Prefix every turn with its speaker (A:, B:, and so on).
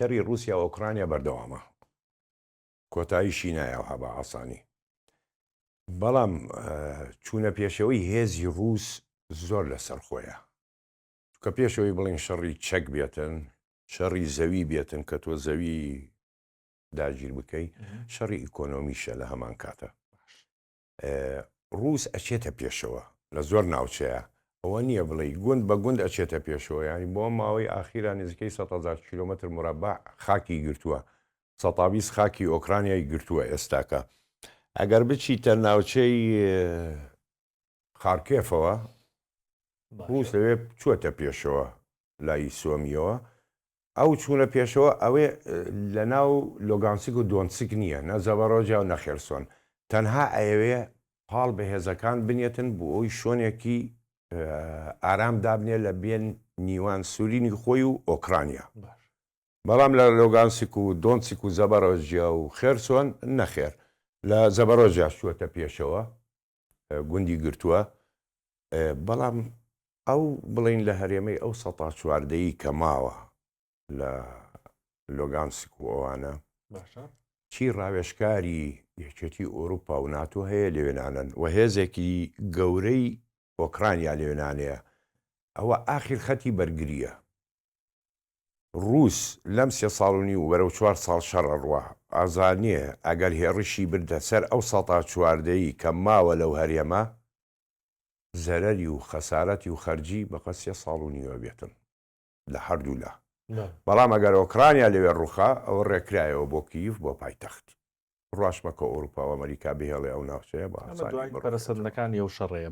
A: شەڕی رووسیا و ئۆکرانیا بەردەوامە کۆتاییشی نایەوە بە ئاسانی بەڵام چوونە پێشەوەی هێزی ڕووس زۆر لەسەر خۆیە کە پێشەوەی بڵین شەڕی چەک بێتن شەڕی زەوی بێتن کە تۆ زەوی داگیر بکەی شەڕی ئیکۆنۆمیشە لە هەمان کاتە ڕووس ئەچێتە پێشەوە لە زۆر ناوچەیە ئەوە نییە بڵێ گوند بە گوند ئەچێتە پێشەوە ینی بۆ ماوەی ئاخیران نزیکەی 100,000 کیلومتر مربع خاکی گرتووە 120 خاکی ئۆکرانیای گرتووە ئێستاکە ئەگەر بچیتە ناوچەی خارکێفەوە ڕووس لەوێ چووەتە پێشەوە لای سۆمیەوە ئەو چوونە پێشەوە ئەوێ لە ناو لۆگانسیک و دۆنسک نییە نە زەڤەرۆژیا و نەخێرسۆن تەنها ئەوێ پاڵ بەهێزەکان بنێتن بۆ ئەوی شوێنێکی ئارام دابنێ لە بێن نیوان سوورینی خۆی و ئۆکرانیا بەڵام لە لۆگانسیک و دۆنسیک و زەڤەرۆژیا و خێرسۆن نەخێر لە زەڤەرۆژیا چووەتە پێشەوە گوندی گرتووە بەڵام ئەو بڵین لە هەرێمەی ئەو ١٤ کە ماوە لە لۆگانسک و ئەوانە چی ڕاوێژکاری یەکێتی ئۆروپا و ناتۆ هەیە لەوێنانن و هێزێکی گەورەی ئۆکرانیا لەوێنانەیە ئەوە ئاخر خەتی بەرگریە ڕووس لەم 3 ساڵنی و وەرە 4 ساڵ شەڕە ڕوە ئازانیە ئەگەر هێڕشی بردە سەر ئەو ١٤ کە ماوە لەو هەرێمە زەرەری و خەسارەتی و خەرجی بەقە 3 ساڵ بێتن لە هەردوو لا بەڵام ئەگەر ئۆکرانیا لەوێ ڕووخا ئەوە ڕێکرایەوە بۆ کیف بۆ پایتەخت ڕاشمەکە ئەوروپا و ئەمریکا بهێڵێ ئەو ناوچەیە بە
B: پەرسەندنەکانی ئەو شەڕەیە